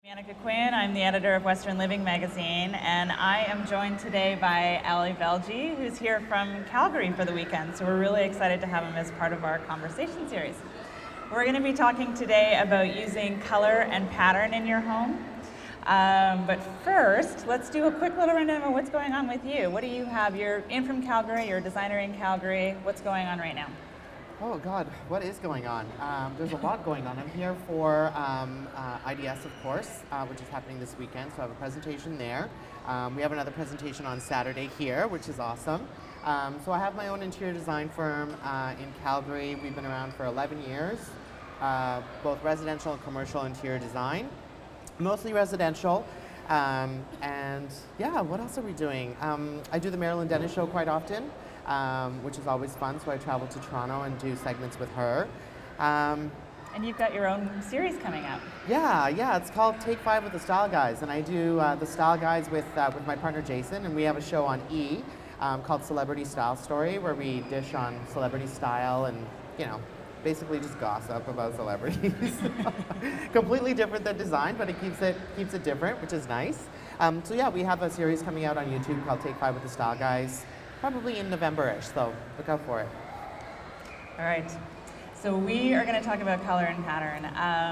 Anicka Quin. I'm the editor of Western Living magazine, and I am joined today by Alykhan Velji, who's here from Calgary for the weekend. So we're really excited to have him as part of our conversation series. We're going to be talking today about using color and pattern in your home. But first, let's do a quick little rundown of what's going on with you. What do you have? You're in from Calgary, you're a designer in Calgary. What's going on right now? Oh God, what is going on? There's a lot going on. I'm here for IDS, of course, which is happening this weekend, so I have a presentation there. We have another presentation on Saturday here, which is awesome. So I have my own interior design firm in Calgary. We've been around for 11 years, both residential and commercial interior design, mostly residential. And yeah, what else are we doing? I do the Marilyn Dennis show quite often. Which is always fun, so I travel to Toronto and do segments with her. And you've got your own series coming up. Yeah, it's called Take 5 with the Style Guys, and I do the Style Guys with my partner Jason, and we have a show on E! Called Celebrity Style Story, where we dish on celebrity style and, basically just gossip about celebrities. Completely different than design, but it keeps it different, which is nice. So yeah, we have a series coming out on YouTube called Take 5 with the Style Guys. Probably in November-ish, so look out for it. All right. So we are going to talk about color and pattern.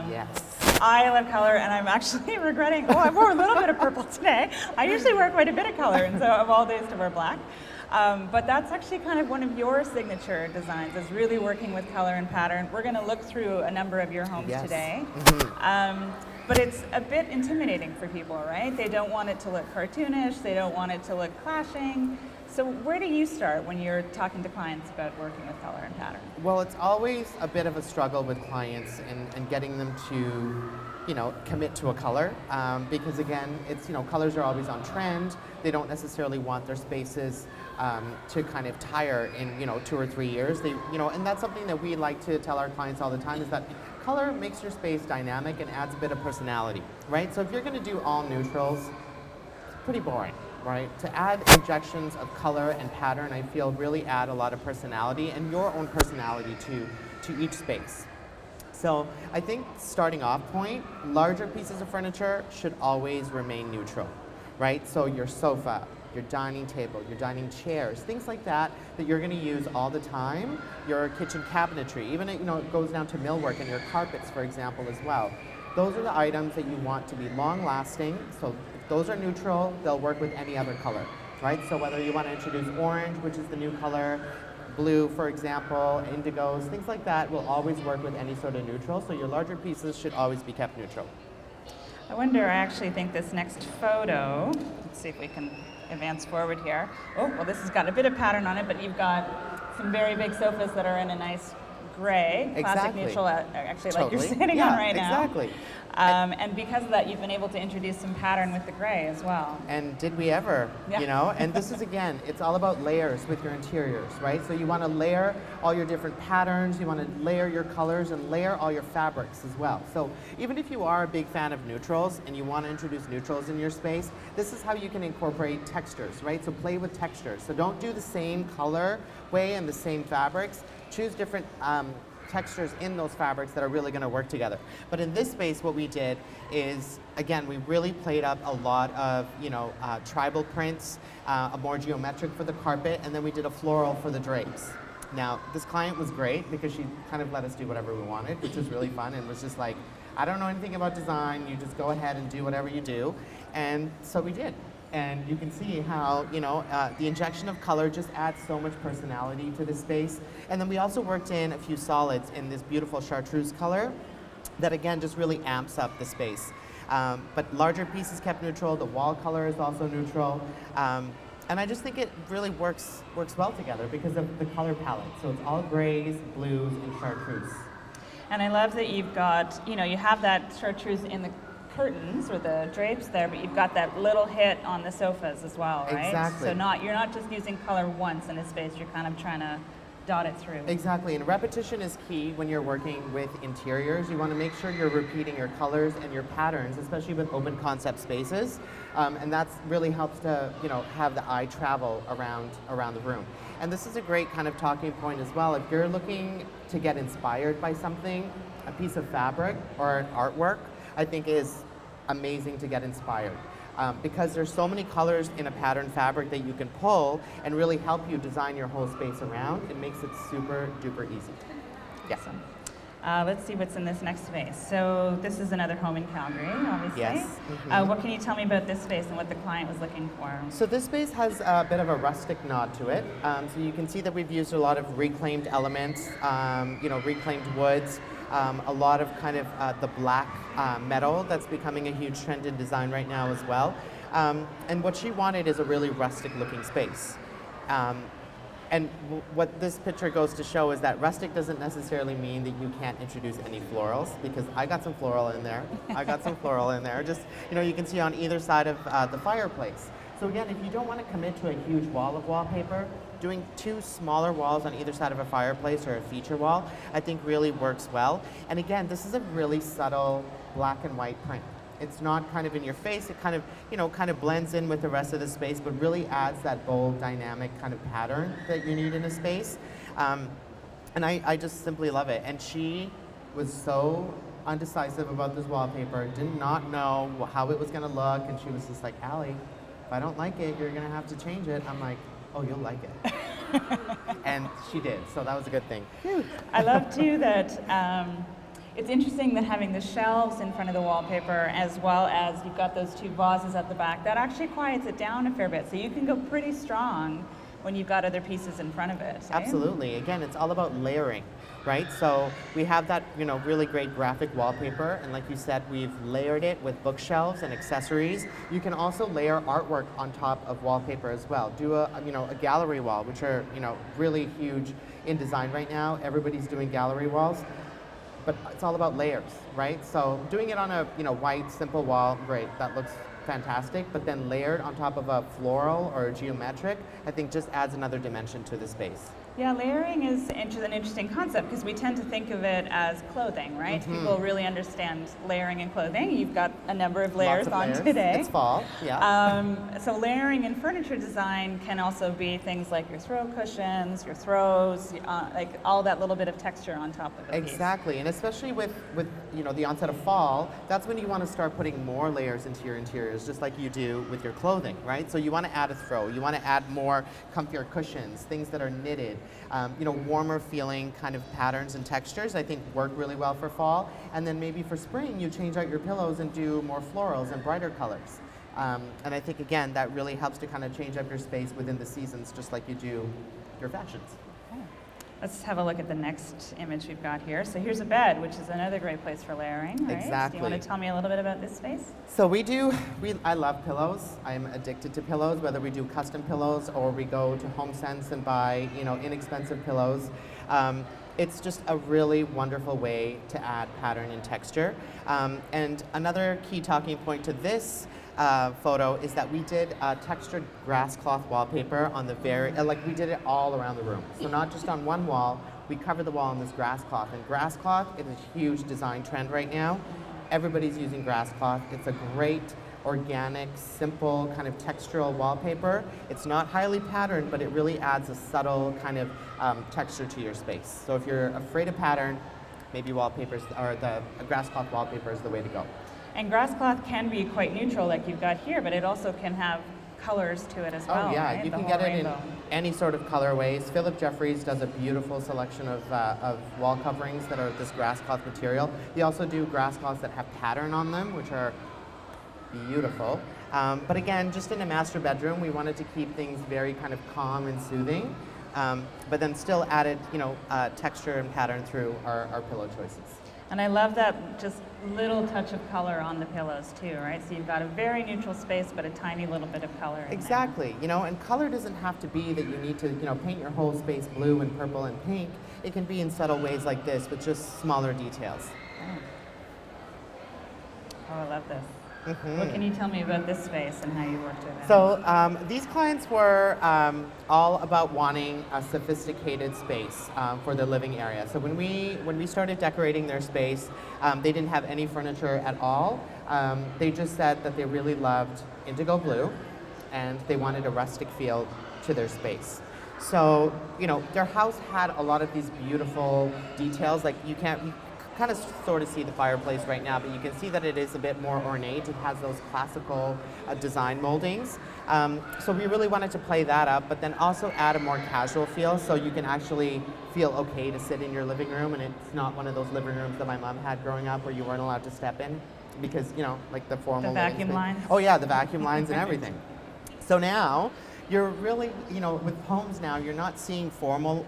Yes. I love color, and I'm actually regretting, I wore a little bit of purple today. I usually wear quite a bit of color, and so of all days to wear black. But that's actually kind of one of your signature designs, is really working with color and pattern. We're going to look through a number of your homes today. Mm-hmm. But it's a bit intimidating for people, right? They don't want it to look cartoonish. They don't want it to look clashing. So where do you start when you're talking to clients about working with color and pattern? Well, it's always a bit of a struggle with clients and getting them to, commit to a color. Because again, it's, colors are always on trend. They don't necessarily want their spaces to kind of tire in, 2 or 3 years. And that's something that we like to tell our clients all the time, is that color makes your space dynamic and adds a bit of personality, right? So if you're going to do all neutrals, it's pretty boring. Right? To add injections of color and pattern, I feel really add a lot of personality and your own personality to each space. So I think starting off point, larger pieces of furniture should always remain neutral, right? So your sofa, your dining table, your dining chairs, things like that you're going to use all the time. Your kitchen cabinetry, even it goes down to millwork and your carpets, for example, as well. Those are the items that you want to be long lasting. So those are neutral, they'll work with any other color, right? So whether you want to introduce orange, which is the new color, blue, for example, indigos, things like that will always work with any sort of neutral. So your larger pieces should always be kept neutral. I wonder, I actually think this next photo, let's see if we can advance forward here. Oh, well, this has got a bit of pattern on it, but you've got some very big sofas that are in a nice gray, classic neutral, actually like you're sitting on right now. Exactly. And because of that, you've been able to introduce some pattern with the gray as well. And did we ever, And this is, again, it's all about layers with your interiors, right? So you want to layer all your different patterns, you want to layer your colors and layer all your fabrics as well. So even if you are a big fan of neutrals and you want to introduce neutrals in your space, this is how you can incorporate textures, right? So play with textures. So don't do the same color way and the same fabrics. Choose different textures in those fabrics that are really going to work together. But in this space, what we did is, again, we really played up a lot of, tribal prints, a more geometric for the carpet, and then we did a floral for the drapes. Now, this client was great because she kind of let us do whatever we wanted, which was really fun, and was just like, I don't know anything about design, you just go ahead and do whatever you do. And so we did. And you can see how, the injection of color just adds so much personality to this space. And then we also worked in a few solids in this beautiful chartreuse color that, again, just really amps up the space. But larger pieces kept neutral. The wall color is also neutral. And I just think it really works well together because of the color palette. So it's all grays, blues, and chartreuse. And I love that you've got, you have that chartreuse in the curtains or the drapes there, but you've got that little hit on the sofas as well, right? Exactly. So you're not just using color once in a space, you're kind of trying to dot it through. Exactly, and repetition is key when you're working with interiors. You want to make sure you're repeating your colors and your patterns, especially with open concept spaces, and that really helps to have the eye travel around the room. And this is a great kind of talking point as well. If you're looking to get inspired by something, a piece of fabric or an artwork, I think is amazing to get inspired. Because there's so many colors in a pattern fabric that you can pull and really help you design your whole space around. It makes it super duper easy. Yeah. Awesome. Let's see what's in this next space. So this is another home in Calgary, obviously. Yes. What can you tell me about this space and what the client was looking for? So this space has a bit of a rustic nod to it. So you can see that we've used a lot of reclaimed elements, reclaimed woods, a lot of kind of the black metal that's becoming a huge trend in design right now as well. And what she wanted is a really rustic looking space. And what this picture goes to show is that rustic doesn't necessarily mean that you can't introduce any florals, because I got some floral in there. I got some floral in there. Just, you can see on either side of the fireplace. So again, if you don't want to commit to a huge wall of wallpaper, doing 2 smaller walls on either side of a fireplace or a feature wall, I think really works well. And again, this is a really subtle black and white print. It's not kind of in your face. It kind of blends in with the rest of the space, but really adds that bold, dynamic kind of pattern that you need in a space. And I just simply love it. And she was so undecisive about this wallpaper, did not know how it was going to look, and she was just like, Allie, if I don't like it, you're going to have to change it. I'm like, oh, you'll like it. And she did, so that was a good thing. I love too that it's interesting that having the shelves in front of the wallpaper, as well as you've got those 2 vases at the back, that actually quiets it down a fair bit. So you can go pretty strong when you've got other pieces in front of it. Right? Absolutely. Again, it's all about layering, right? So we have that, really great graphic wallpaper, and like you said, we've layered it with bookshelves and accessories. You can also layer artwork on top of wallpaper as well. Do a gallery wall, which are, really huge in design right now. Everybody's doing gallery walls. But it's all about layers, right? So doing it on a white, simple wall, great, that looks fantastic. But then layered on top of a floral or a geometric, I think just adds another dimension to the space. Yeah, layering is an interesting concept because we tend to think of it as clothing, right? People really understand layering in clothing. You've got a number of layers on today. It's fall, yeah. So layering in furniture design can also be things like your throw cushions, your throws, like all that little bit of texture on top of it. Exactly, and especially with the onset of fall, that's when you want to start putting more layers into your interiors, just like you do with your clothing, right? So you want to add a throw, you want to add more comfier cushions, things that are knitted. Warmer feeling kind of patterns and textures, I think work really well for fall. And then maybe for spring, you change out your pillows and do more florals and brighter colors. And I think, again, that really helps to kind of change up your space within the seasons, just like you do your fashions. Okay. Let's have a look at the next image we've got here. So here's a bed, which is another great place for layering, right? Exactly. Do you want to tell me a little bit about this space? So I love pillows. I'm addicted to pillows, whether we do custom pillows or we go to HomeSense and buy, inexpensive pillows. It's just a really wonderful way to add pattern and texture. And another key talking point to this photo is that we did textured grass cloth wallpaper on the we did it all around the room. So not just on one wall, we covered the wall in this grass cloth. And grass cloth is a huge design trend right now. Everybody's using grass cloth. It's a great, organic, simple kind of textural wallpaper. It's not highly patterned, but it really adds a subtle kind of texture to your space. So if you're afraid of pattern, maybe wallpapers or the grass cloth wallpaper is the way to go. And grass cloth can be quite neutral like you've got here, but it also can have colors to it as well. Oh yeah, right? you can get it in any sort of colorways. Philip Jeffries does a beautiful selection of wall coverings that are this grass cloth material. They also do grass cloths that have pattern on them, which are beautiful. But again, just in a master bedroom, we wanted to keep things very kind of calm and soothing, but then still added, texture and pattern through our pillow choices. And I love that just little touch of color on the pillows too, right? So you've got a very neutral space, but a tiny little bit of color in Exactly, and color doesn't have to be that you need to, paint your whole space blue and purple and pink. It can be in subtle ways like this, with just smaller details. Oh, I love this. What can you tell me about this space and how you worked with it? So these clients were all about wanting a sophisticated space for their living area. So when we started decorating their space, they didn't have any furniture at all. They just said that they really loved indigo blue, and they wanted a rustic feel to their space. So their house had a lot of these beautiful details. Like you kind of sort of see the fireplace right now, but you can see that it is a bit more ornate. It has those classical design moldings. So we really wanted to play that up, but then also add a more casual feel so you can actually feel okay to sit in your living room, and it's not one of those living rooms that my mom had growing up where you weren't allowed to step in because, like the formal The vacuum lines? Oh yeah, the vacuum lines and everything. So now, you're really, with homes now, you're not seeing formal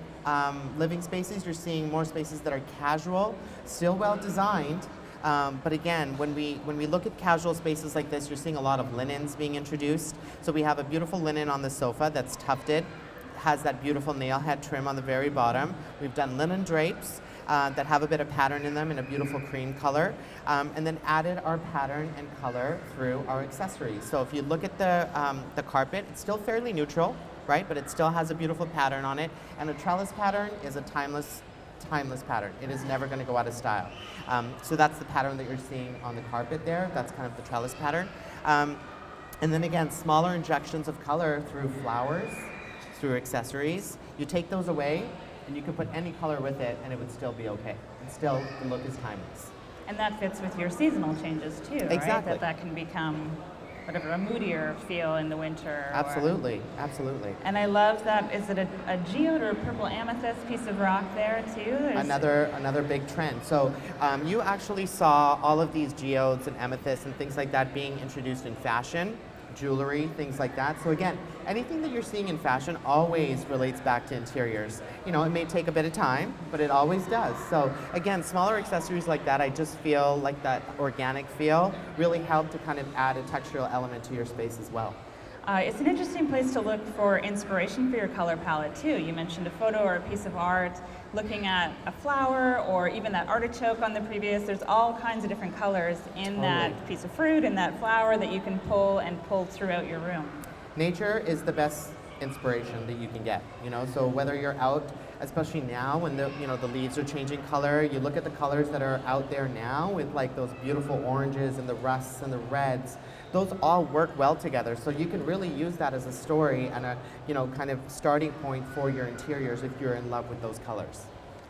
living spaces, you're seeing more spaces that are casual, still well designed. But again, when we look at casual spaces like this, you're seeing a lot of linens being introduced. So we have a beautiful linen on the sofa that's tufted, has that beautiful nail head trim on the very bottom. We've done linen drapes that have a bit of pattern in them in a beautiful cream color, and then added our pattern and color through our accessories. So if you look at the carpet, it's still fairly neutral, right? But it still has a beautiful pattern on it, and a trellis pattern is a timeless pattern. It is never going to go out of style. So that's the pattern that you're seeing on the carpet there. That's kind of the trellis pattern. And then again, smaller injections of color through flowers, through accessories. You take those away, and you could put any color with it, and it would still be okay. And still, the look is timeless. And that fits with your seasonal changes too, right? Exactly. That can become whatever, a moodier feel in the winter. Absolutely, absolutely. And I love that, is it a geode or a purple amethyst piece of rock there too? Another big trend. So you actually saw all of these geodes and amethysts and things like that being introduced in fashion, jewelry, things like that. So again, anything that you're seeing in fashion always relates back to interiors. It may take a bit of time, but it always does. So again, smaller accessories like that, I just feel like that organic feel really help to kind of add a textural element to your space as well. It's an interesting place to look for inspiration for your color palette too. You mentioned a photo or a piece of art, looking at a flower or even that artichoke on the previous. There's all kinds of different colors in that piece of fruit, in that flower that you can pull throughout your room. Nature is the best inspiration that you can get, so whether you're out, especially now when the leaves are changing color, you look at the colors that are out there now with like those beautiful oranges and the rusts and the reds, those all work well together. So you can really use that as a story and a kind of starting point for your interiors if you're in love with those colors.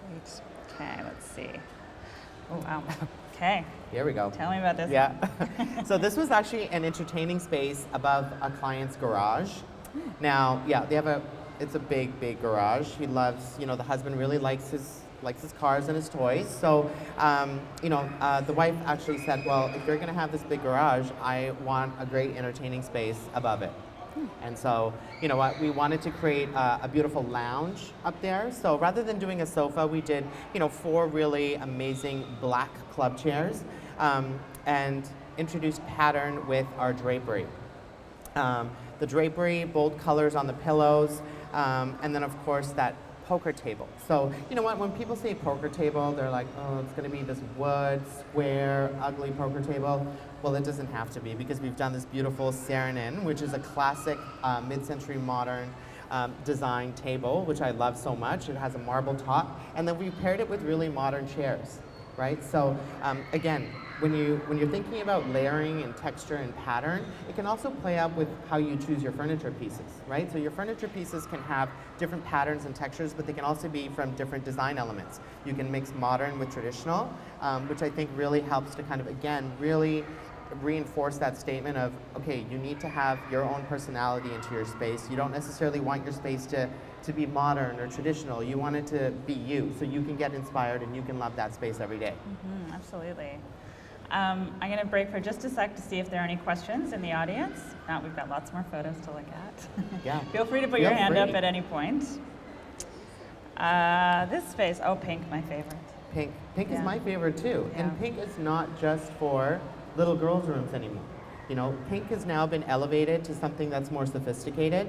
Great. Okay, let's see. Oh wow. Okay. Here we go. Tell me about this. Yeah. So this was actually an entertaining space above a client's garage. Now, yeah, it's a big garage. He loves, the husband really likes his cars and his toys. So, the wife actually said, well, if you're going to have this big garage, I want a great entertaining space above it. And so, you know what, we wanted to create a beautiful lounge up there. So rather than doing a sofa, we did, 4 really amazing black club chairs and introduced pattern with our drapery. The drapery, bold colors on the pillows, and then of course that poker table. So, you know what, when people say poker table, they're like, oh, it's gonna be this wood, square, ugly poker table. Well, it doesn't have to be, because we've done this beautiful Saarinen, which is a classic mid-century modern design table, which I love so much. It has a marble top, and then we paired it with really modern chairs, right? So again, when you're thinking about layering and texture and pattern, it can also play up with how you choose your furniture pieces, right? So your furniture pieces can have different patterns and textures, but they can also be from different design elements. You can mix modern with traditional, which I think really helps to kind of, again, really reinforce that statement of, okay, you need to have your own personality into your space. You don't necessarily want your space to be modern or traditional. You want it to be you, so you can get inspired and you can love that space every day. Mm-hmm, absolutely. I'm going to break for just a sec to see if there are any questions in the audience. If not, we've got lots more photos to look at. Yeah. Feel free to put your hand up at any point. This space, oh, pink, my favorite. Pink is my favorite too. Yeah. And pink is not just for little girls' rooms anymore. Pink has now been elevated to something that's more sophisticated.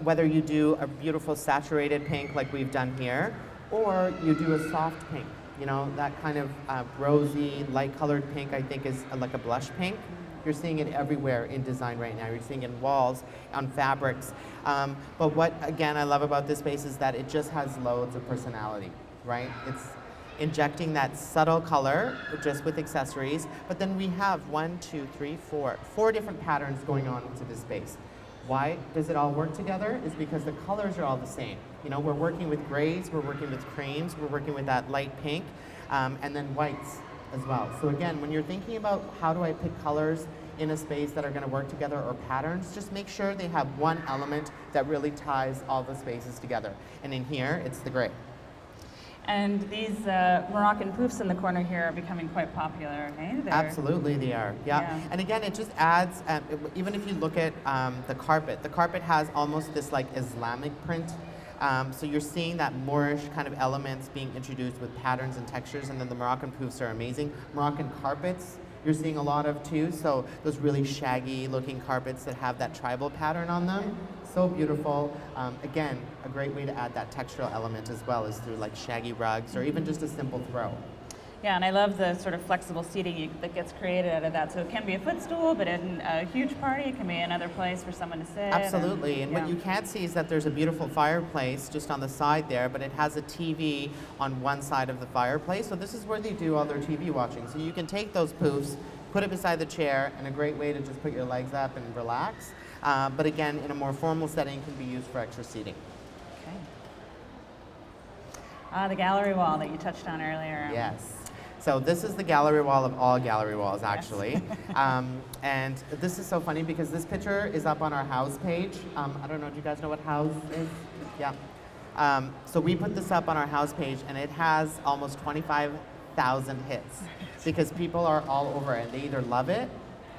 Whether you do a beautiful saturated pink like we've done here, or you do a soft pink. That kind of rosy, light-colored pink, I think, is like a blush pink. You're seeing it everywhere in design right now. You're seeing it in walls, on fabrics. But what, again, I love about this space is that it just has loads of personality, right? It's injecting that subtle color just with accessories. But then we have 4 different patterns going on into this space. Why does it all work together? Is because the colors are all the same. We're working with grays, we're working with creams, we're working with that light pink. and then whites as well. So again, when you're thinking about how do I pick colors in a space that are going to work together or patterns, just make sure they have one element that really ties all the spaces together. And in here, it's the gray. And these Moroccan poofs in the corner here are becoming quite popular, eh? Absolutely, they are. Yeah. And again, it just adds. Even if you look at the carpet has almost this like Islamic print. So you're seeing that Moorish kind of elements being introduced with patterns and textures, and then the Moroccan poofs are amazing. Moroccan carpets you're seeing a lot of too. So those really shaggy looking carpets that have that tribal pattern on them. So beautiful. Again, a great way to add that textural element as well is through like shaggy rugs or even just a simple throw. Yeah, and I love the sort of flexible seating that gets created out of that. So it can be a footstool, but in a huge party, it can be another place for someone to sit. Absolutely, and what you can't see is that there's a beautiful fireplace just on the side there, but it has a TV on one side of the fireplace. So this is where they do all their TV watching. So you can take those poofs, put it beside the chair, and a great way to just put your legs up and relax. But again, in a more formal setting, can be used for extra seating. Okay. The gallery wall that you touched on earlier. Yes. So this is the gallery wall of all gallery walls, actually. Yes. And this is so funny because this picture is up on our house page. I don't know, do you guys know what house is? Yeah. So we put this up on our house page, and it has almost 25,000 hits because people are all over it. And they either love it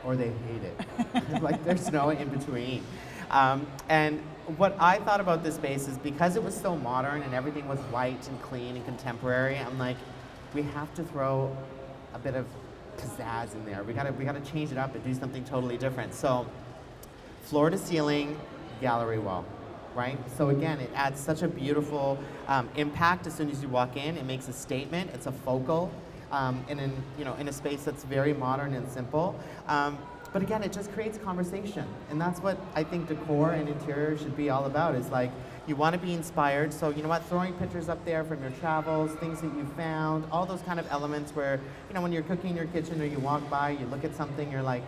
or they hate it. Like there's no in between. And what I thought about this space is because it was so modern and everything was white and clean and contemporary, I'm like, we have to throw a bit of pizzazz in there. We gotta change it up and do something totally different. So, floor to ceiling, gallery wall, right? So again, it adds such a beautiful impact as soon as you walk in. It makes a statement. It's a focal, in a space that's very modern and simple. But again, it just creates conversation, and that's what I think decor and interior should be all about. Is like, you want to be inspired, so you know what, throwing pictures up there from your travels, things that you found, all those kind of elements where, when you're cooking in your kitchen or you walk by, you look at something, you're like,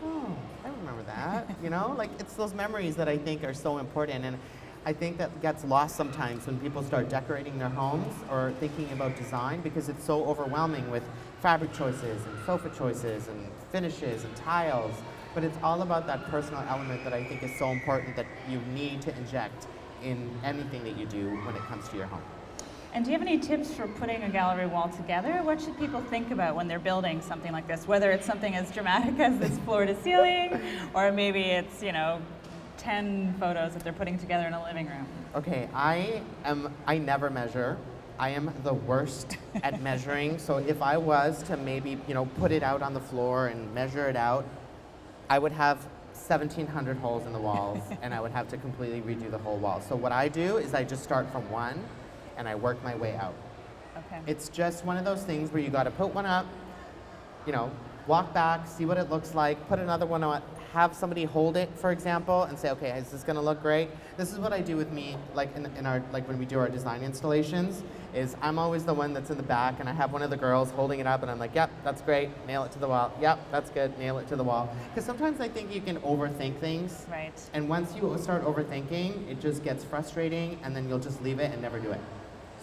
oh, I remember that, like it's those memories that I think are so important. And I think that gets lost sometimes when people start decorating their homes or thinking about design because it's so overwhelming with fabric choices and sofa choices and finishes and tiles. But it's all about that personal element that I think is so important that you need to inject in anything that you do when it comes to your home. And do you have any tips for putting a gallery wall together? What should people think about when they're building something like this? Whether it's something as dramatic as this floor to ceiling, or maybe it's, 10 photos that they're putting together in a living room. Okay, I never measure. I am the worst at measuring. So if I was to maybe, put it out on the floor and measure it out, I would have 1,700 holes in the walls and I would have to completely redo the whole wall. So what I do is I just start from one and I work my way out. Okay. It's just one of those things where you got to put one up, walk back, see what it looks like, put another one on, have somebody hold it, for example, and say, okay, is this gonna look great? This is what I do with me, like in our, like when we do our design installations, is I'm always the one that's in the back and I have one of the girls holding it up and I'm like, yep, that's great, nail it to the wall. Yep, that's good, nail it to the wall. Because sometimes I think you can overthink things. Right. And once you start overthinking, it just gets frustrating and then you'll just leave it and never do it.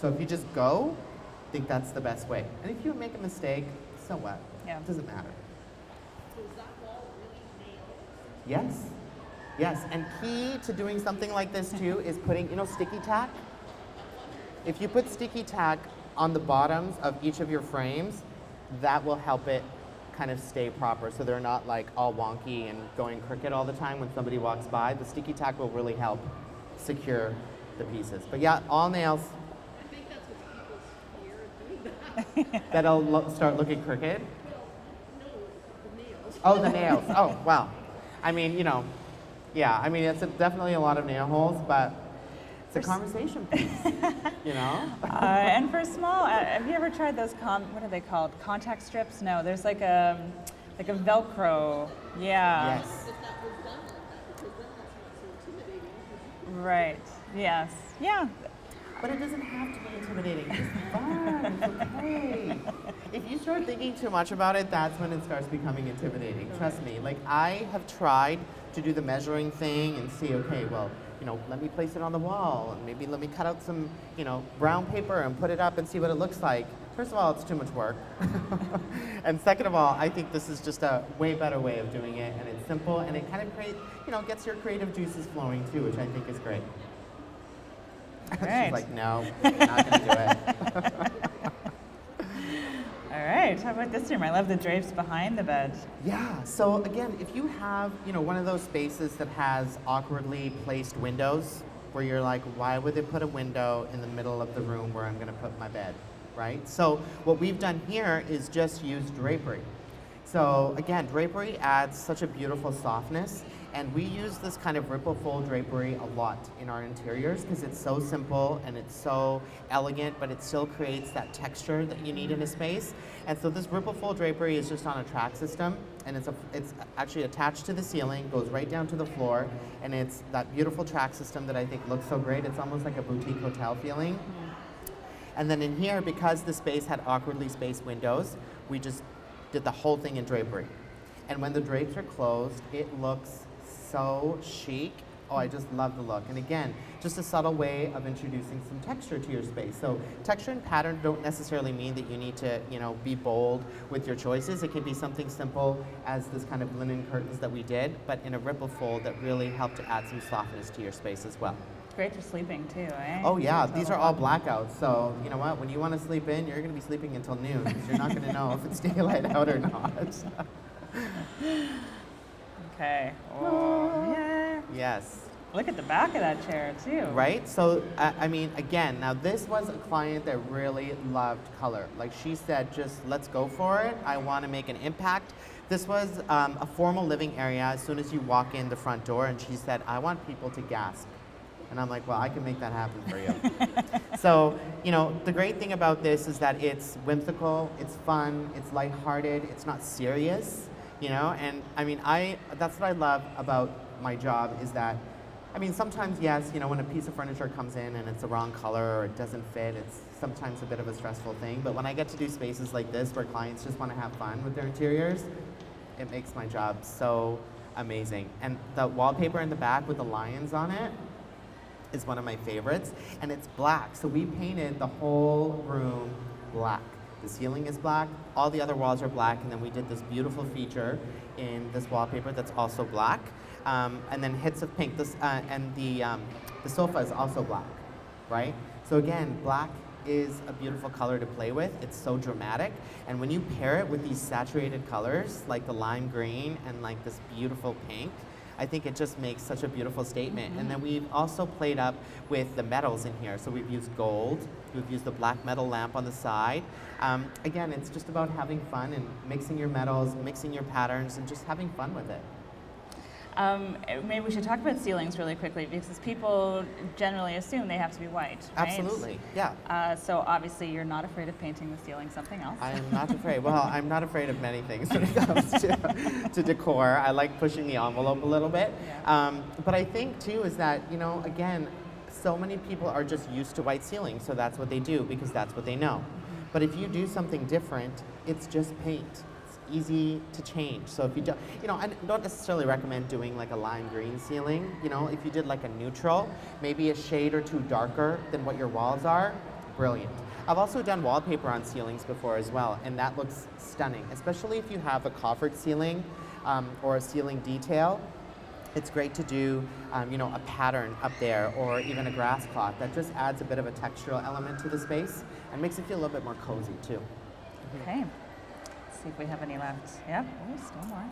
So if you just go, I think that's the best way. And if you make a mistake, so what? Yeah. It doesn't matter. Yes, yes, and key to doing something like this too is putting, sticky tack. If you put sticky tack on the bottoms of each of your frames, that will help it kind of stay proper so they're not like all wonky and going crooked all the time when somebody walks by. The sticky tack will really help secure the pieces. But yeah, all nails. I think that's what people's fear of doing that. That'll start looking crooked? No, the nails. Oh, the nails. Oh, wow. I mean, it's definitely a lot of nail holes, but it's a conversation piece, And for small, have you ever tried those, what are they called? Contact strips? No, there's like a Velcro. Yeah. Yes. If that was done like that, because then that's not so intimidating. Right. Yes. Yeah. But it doesn't have to be intimidating. It's fun. It's okay. If you start thinking too much about it, that's when it starts becoming intimidating. Trust me. Like, I have tried to do the measuring thing and see, okay, well, let me place it on the wall and maybe let me cut out some, brown paper and put it up and see what it looks like. First of all, it's too much work. And second of all, I think this is just a way better way of doing it, and it's simple, and it kind of gets your creative juices flowing too, which I think is great. Right. She's like, no, not gonna do it. All right, how about this room? I love the drapes behind the bed. Yeah, so again, if you have, one of those spaces that has awkwardly placed windows, where you're like, why would they put a window in the middle of the room where I'm gonna put my bed, right? So what we've done here is just use drapery. So again, drapery adds such a beautiful softness, and we use this kind of ripple fold drapery a lot in our interiors because it's so simple and it's so elegant, but it still creates that texture that you need in a space. And so this ripple fold drapery is just on a track system, and it's actually attached to the ceiling, goes right down to the floor, and it's that beautiful track system that I think looks so great. It's almost like a boutique hotel feeling. And then in here, because the space had awkwardly spaced windows, we just did the whole thing in drapery. And when the drapes are closed, it looks so chic. Oh, I just love the look. And again, just a subtle way of introducing some texture to your space. So texture and pattern don't necessarily mean that you need to, be bold with your choices. It can be something simple as this kind of linen curtains that we did, but in a ripple fold that really helped to add some softness to your space as well. Great for sleeping too, eh? Oh yeah, these are all blackouts. So you know what? When you want to sleep in, you're going to be sleeping until noon because you're not going to know if it's daylight out or not. Okay. Oh, yeah. Yes. Look at the back of that chair too. Right? So, again, now this was a client that really loved color. Like she said, just let's go for it. I want to make an impact. This was a formal living area as soon as you walk in the front door, and she said, I want people to gasp. And I'm like, well, I can make that happen for you. So, the great thing about this is that it's whimsical, it's fun, it's lighthearted, it's not serious, and that's what I love about my job is that, sometimes, yes, when a piece of furniture comes in and it's the wrong color or it doesn't fit, it's sometimes a bit of a stressful thing. But when I get to do spaces like this where clients just want to have fun with their interiors, it makes my job so amazing. And the wallpaper in the back with the lions on it is one of my favorites, and it's black. So we painted the whole room black. The ceiling is black, all the other walls are black, and then we did this beautiful feature in this wallpaper that's also black, and then hits of pink. And the sofa is also black, right? So again, black is a beautiful color to play with. It's so dramatic, and when you pair it with these saturated colors, like the lime green and like this beautiful pink, I think it just makes such a beautiful statement. Mm-hmm. And then we've also played up with the metals in here. So we've used gold, we've used the black metal lamp on the side. Again, it's just about having fun and mixing your metals, mixing your patterns, and just having fun with it. Maybe we should talk about ceilings really quickly because people generally assume they have to be white, right? Absolutely, yeah. So obviously you're not afraid of painting the ceiling something else. I am not afraid. Well, I'm not afraid of many things when it comes to decor. I like pushing the envelope a little bit. Yeah. But I think too is that, again, so many people are just used to white ceilings, so that's what they do because that's what they know. Mm-hmm. But if you do something different, it's just paint. Easy to change. So if you don't, I don't necessarily recommend doing like a lime green ceiling. If you did like a neutral, maybe a shade or two darker than what your walls are, brilliant. I've also done wallpaper on ceilings before as well, and that looks stunning, especially if you have a coffered ceiling or a ceiling detail. It's great to do, a pattern up there or even a grass cloth. That just adds a bit of a textural element to the space and makes it feel a little bit more cozy too. Okay. See if we have any left. Yep. Oh, still more.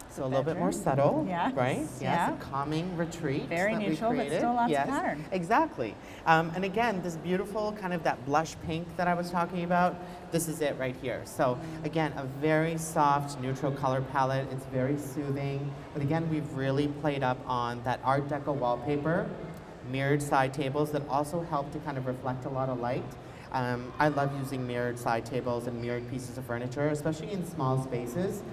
So a little bit more subtle, yes. right? Yes, yeah. A calming retreat. Very neutral, but still lots of pattern. Exactly. And again, this beautiful kind of that blush pink that I was talking about, this is it right here. So again, a very soft, neutral color palette. It's very soothing. But again, we've really played up on that Art Deco wallpaper, mirrored side tables that also help to kind of reflect a lot of light. I love using mirrored side tables and mirrored pieces of furniture, especially in small spaces,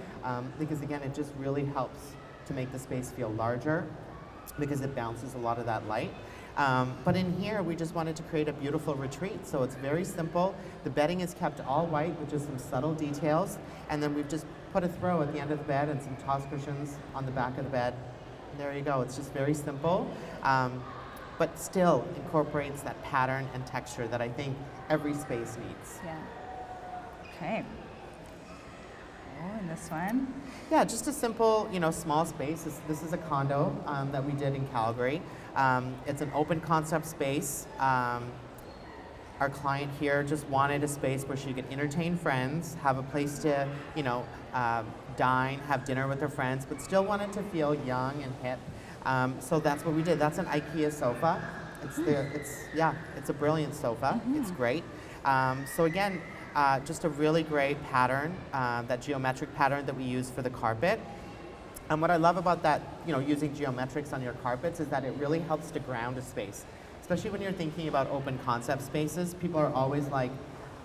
because again, it just really helps to make the space feel larger because it bounces a lot of that light. But in here, we just wanted to create a beautiful retreat. So it's very simple. The bedding is kept all white with just some subtle details. And then we've just put a throw at the end of the bed and some toss cushions on the back of the bed. And there you go. It's just very simple. But still incorporates that pattern and texture that I think every space needs. Yeah. Okay. Oh, and this one. Yeah, just a simple, small space. This is a condo that we did in Calgary. It's an open concept space. Our client here just wanted a space where she could entertain friends, have a place to, dine, have dinner with her friends, but still wanted to feel young and hip. So that's what we did. That's an IKEA sofa. It's a brilliant sofa. It's great. So again, just a really great pattern, that geometric pattern that we use for the carpet. And what I love about that, using geometrics on your carpets is that it really helps to ground a space. Especially when you're thinking about open concept spaces, people are always like,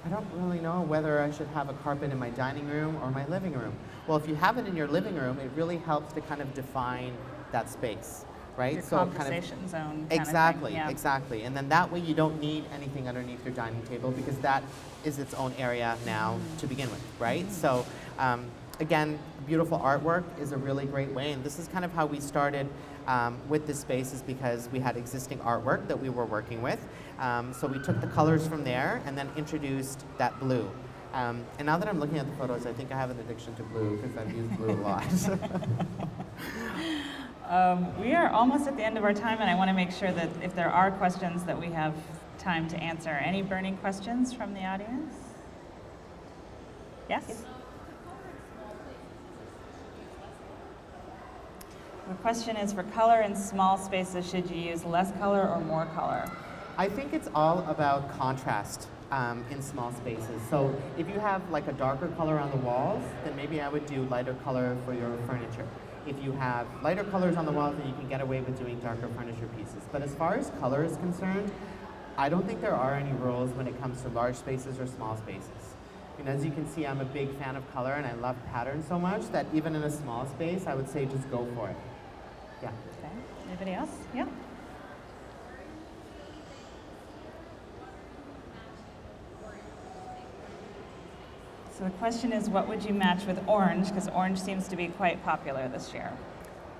I don't really know whether I should have a carpet in my dining room or my living room. Well, if you have it in your living room, it really helps to kind of define that space, right? Your so conversation zone. Exactly, kind of thing. Yeah. exactly. And then that way you don't need anything underneath your dining table because that is its own area now to begin with, right? So again, beautiful artwork is a really great way, and this is kind of how we started with this space, is because we had existing artwork that we were working with. So we took the colors from there and then introduced that blue. And now that I'm looking at the photos, I think I have an addiction to blue because I've used blue a lot. We are almost at the end of our time, and I want to make sure that if there are questions that we have time to answer. Any burning questions from the audience? Yes? The question is, for color in small spaces, should you use less color or more color? I think it's all about contrast in small spaces. So if you have like a darker color on the walls, then maybe I would do lighter color for your furniture. If you have lighter colors on the walls, then you can get away with doing darker furniture pieces. But as far as color is concerned, I don't think there are any rules when it comes to large spaces or small spaces. And as you can see, I'm a big fan of color and I love patterns so much that even in a small space, I would say just go for it. Yeah. Okay. Anybody else? Yeah. So the question is, what would you match with orange? Because orange seems to be quite popular this year.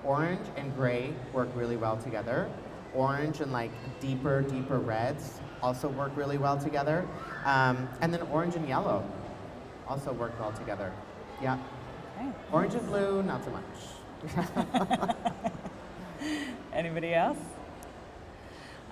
Orange and gray work really well together. Orange and like deeper reds also work really well together. And then orange and yellow also work well together. Yeah. Okay. Orange and blue, not so much. Anybody else?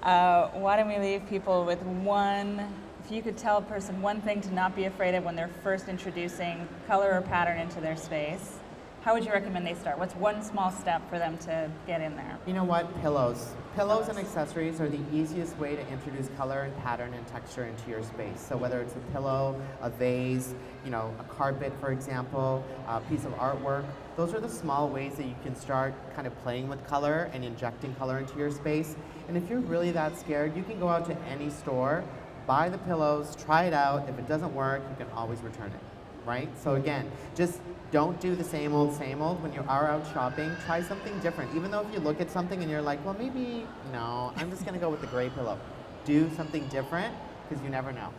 Why don't we leave people with one, if you could tell a person one thing to not be afraid of when they're first introducing color or pattern into their space, how would you recommend they start? What's one small step for them to get in there? You know what? Pillows. Pillows and accessories are the easiest way to introduce color and pattern and texture into your space. So whether it's a pillow, a vase, a carpet, for example, a piece of artwork, those are the small ways that you can start kind of playing with color and injecting color into your space. And if you're really that scared, you can go out to any store, buy the pillows, try it out. If it doesn't work, you can always return it, right? So again, just don't do the same old. When you are out shopping, try something different. Even though if you look at something and you're like, well, maybe, no, I'm just gonna go with the gray pillow. Do something different, because you never know.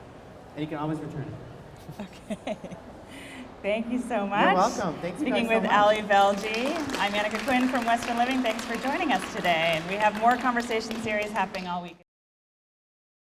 And you can always return it. Okay. Thank you so much. You're welcome. Thanks you Speaking guys with so much. Alykhan Velji, I'm Anicka Quin from Western Living. Thanks for joining us today. And we have more conversation series happening all week.